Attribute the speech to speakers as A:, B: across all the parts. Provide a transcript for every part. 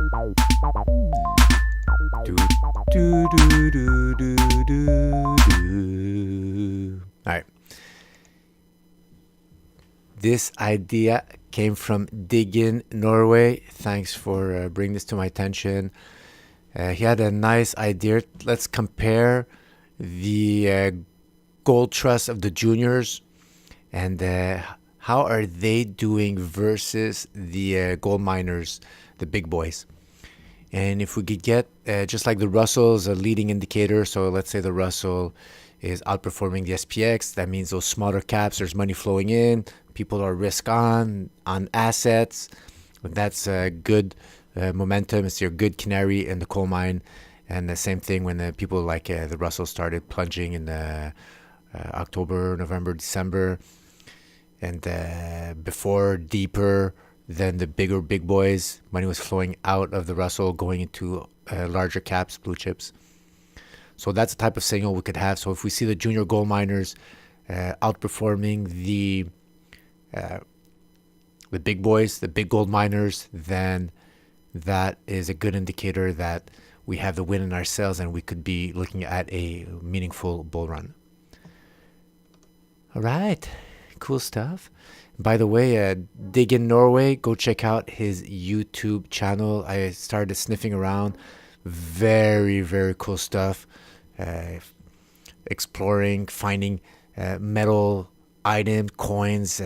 A: Do, do, do, do, do, do, do. All right. This idea came from Diggin, Norway. Thanks for bringing this to my attention. He had a nice idea. Let's compare the gold trust of the juniors and how are they doing versus the gold miners, the big boys. And if we could get, just like the Russell is a leading indicator, so let's say the Russell is outperforming the SPX, that means those smaller caps, there's money flowing in, people are risk on assets. That's a good momentum. It's your good canary in the coal mine. And the same thing when the people like the Russell started plunging in the October, November, December, and before deeper than the big boys. Money was flowing out of the Russell, going into larger caps, blue chips. So that's the type of signal we could have. So if we see the junior gold miners outperforming the big boys, the big gold miners, then that is a good indicator that we have the win in our sales and we could be looking at a meaningful bull run. All right, cool stuff. By the way, Dig in Norway, go check out his YouTube channel. I started sniffing around. Very, very cool stuff. Exploring, finding metal items, coins,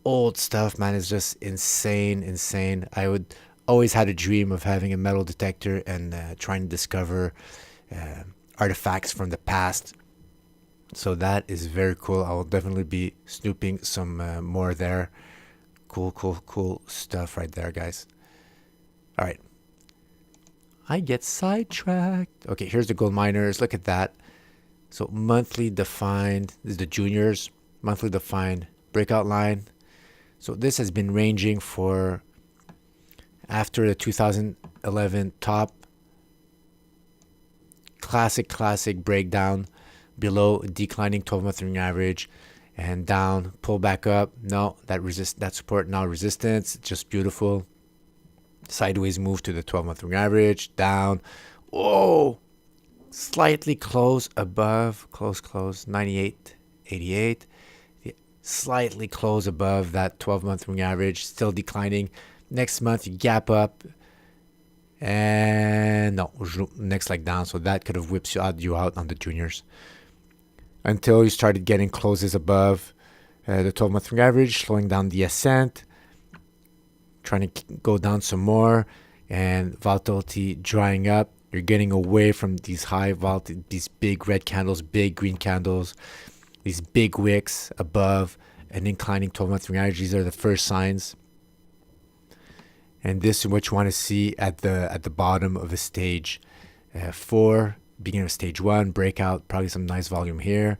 A: old stuff, man. It's just insane. I would always had a dream of having a metal detector and trying to discover artifacts from the past. So that is very cool. I will definitely be snooping some more there. Cool stuff right there, guys. All right. I get sidetracked. Okay, here's the gold miners. Look at that. So monthly defined. This is the juniors. Monthly defined breakout line. So this has been ranging for after the 2011 top. Classic breakdown. Below declining 12-month moving average and down, pull back up. No, that support, now resistance. Just beautiful. Sideways move to the 12-month moving average, down. Oh, slightly close above, close 98.88. Slightly close above that 12-month moving average, still declining. Next month you gap up and no, next leg down. So that could have whipped you out on the juniors until you started getting closes above the 12-month moving average, slowing down the ascent, trying to go down some more, and volatility drying up. You're getting away from these high volatility, these big red candles, big green candles, these big wicks above an inclining 12-month moving average. These are the first signs. And this is what you want to see at the bottom of a stage 4. Beginning of stage 1, breakout, probably some nice volume here.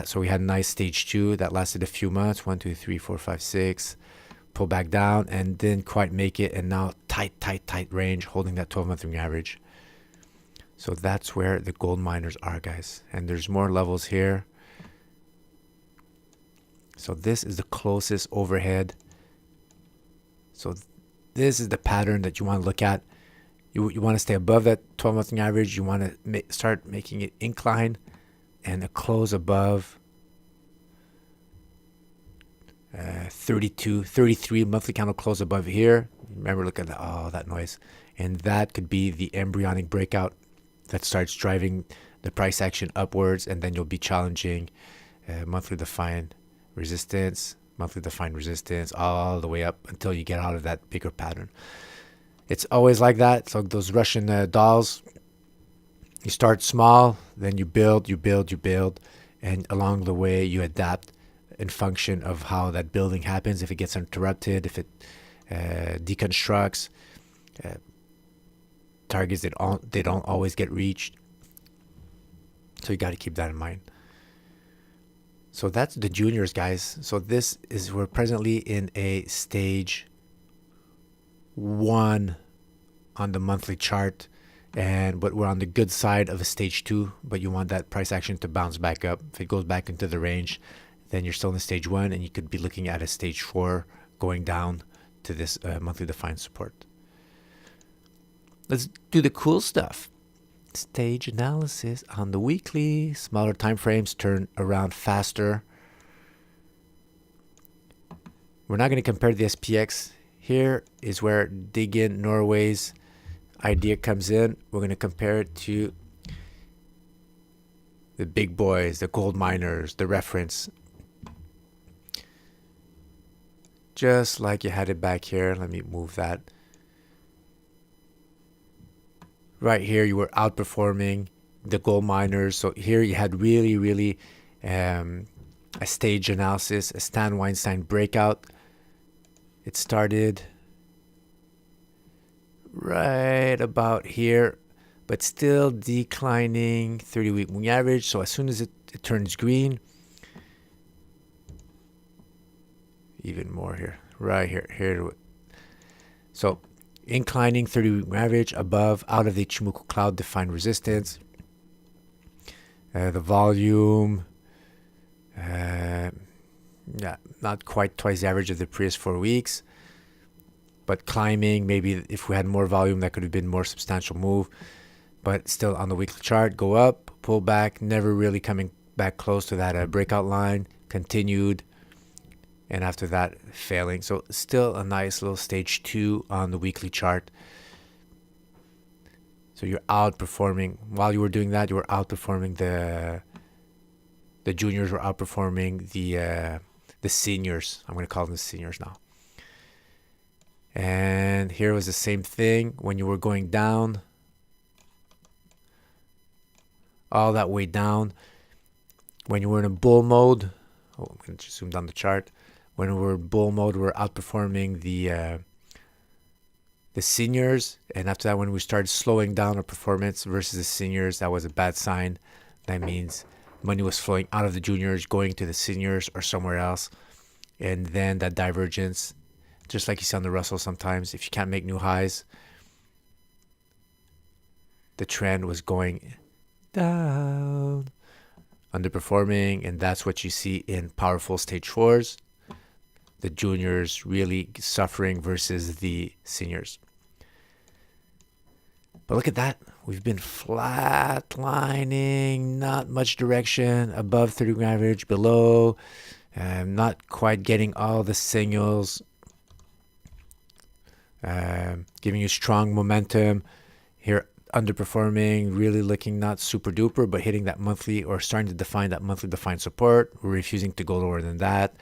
A: So we had a nice stage 2 that lasted a few months, 1, 2, 3, 4, 5, 6. Pull back down and didn't quite make it, and now tight range, holding that 12-month moving average. So that's where the gold miners are, guys. And there's more levels here. So this is the closest overhead. So this is the pattern that you want to look at. You want to stay above that 12-month moving average. You want to start making it incline and a close above 32, 33 monthly candle close above here. Remember, look at that. Oh, that noise. And that could be the embryonic breakout that starts driving the price action upwards. And then you'll be challenging monthly defined resistance, all the way up until you get out of that bigger pattern. It's always like that. So those Russian dolls, you start small, then you build, and along the way you adapt in function of how that building happens. If it gets interrupted, if it deconstructs, targets they don't always get reached. So you got to keep that in mind. So that's the juniors, guys. So we're presently in a stage 1 on the monthly chart, but we're on the good side of a stage 2, but you want that price action to bounce back up. If it goes back into the range, then you're still in stage 1, and you could be looking at a stage 4 going down to this monthly defined support. let's do the cool stuff. Stage analysis on the weekly. Smaller time frames turn around faster. We're not going to compare the SPX. Here is where Dig in Norway's idea comes in. We're going to compare it to the big boys, the gold miners, the reference. Just like you had it back here. Let me move that. Right here, you were outperforming the gold miners. So here you had really a stage analysis, a Stan Weinstein breakout. It started right about here, but still declining 30-week moving average. So as soon as it turns green, even more here, right here. So inclining 30-week average above, out of the Ichimoku cloud defined resistance. The volume, not quite twice the average of the previous 4 weeks, but climbing. Maybe if we had more volume, that could have been more substantial move, but still on the weekly chart, go up, pull back, never really coming back close to that breakout line, continued, and after that failing. So still a nice little stage 2 on the weekly chart. So you're outperforming. While you were doing that, you were outperforming the juniors, were outperforming the seniors. I'm going to call them the seniors now. And here was the same thing when you were going down, all that way down. When you were in a bull mode, I'm going to just zoom down the chart. When we were in bull mode, we were outperforming the seniors. And after that, when we started slowing down our performance versus the seniors, that was a bad sign. That means money was flowing out of the juniors, going to the seniors or somewhere else. And then that divergence, just like you see on the Russell sometimes, if you can't make new highs, the trend was going down, underperforming, and that's what you see in powerful stage 4s. The juniors really suffering versus the seniors. But look at that. We've been flatlining, not much direction, above 30 average, below, not quite getting all the signals, giving you strong momentum. Here, underperforming, really looking not super duper, but hitting that monthly or starting to define that monthly defined support. We're refusing to go lower than that.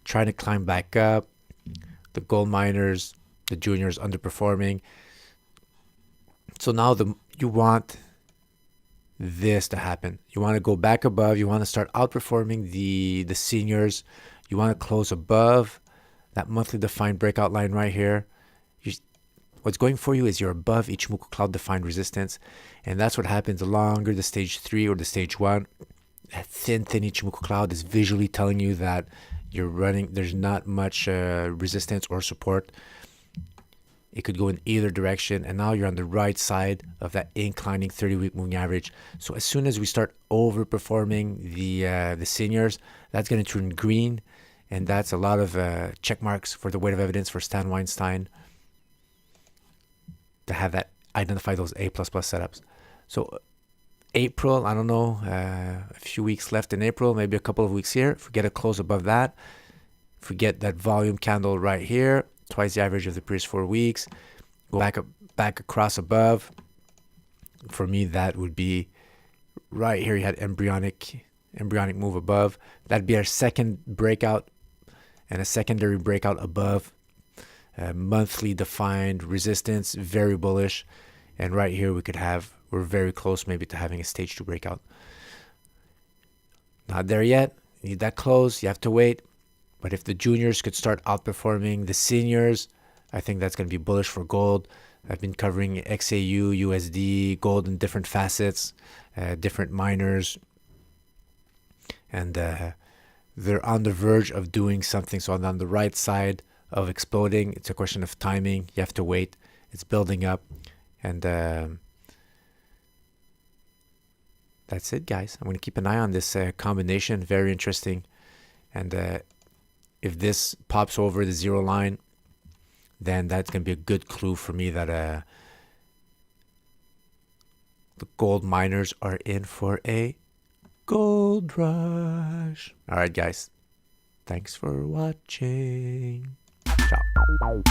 A: Trying to climb back up. The gold miners, the juniors underperforming. So now you want this to happen. You want to go back above. You want to start outperforming the seniors. You want to close above that monthly defined breakout line right here. What's going for you is you're above Ichimoku cloud defined resistance. And that's what happens the longer the stage 3 or the stage 1. That thin Ichimoku cloud is visually telling you that you're running, there's not much resistance or support. It could go in either direction, and now you're on the right side of that inclining 30-week moving average. So as soon as we start overperforming the seniors, that's going to turn green, and that's a lot of check marks for the weight of evidence for Stan Weinstein to have that identify those A++ setups. So April, I don't know, a few weeks left in April, maybe a couple of weeks here. If we get a close above that, if we get that volume candle right here, twice the average of the previous 4 weeks, go back across above. For me, that would be right here. You had embryonic move above. That'd be our second breakout and a secondary breakout above. Monthly defined resistance, very bullish. And right here we're very close maybe to having a stage 2 breakout. Not there yet. You need that close. You have to wait. But if the juniors could start outperforming the seniors, I think that's going to be bullish for gold. I've been covering XAU, USD, gold in different facets, different miners. And they're on the verge of doing something. So on the right side of exploding, it's a question of timing. You have to wait. It's building up. And that's it, guys. I'm going to keep an eye on this combination. Very interesting. And if this pops over the zero line, then that's going to be a good clue for me that the gold miners are in for a gold rush. All right, guys. Thanks for watching. Ciao.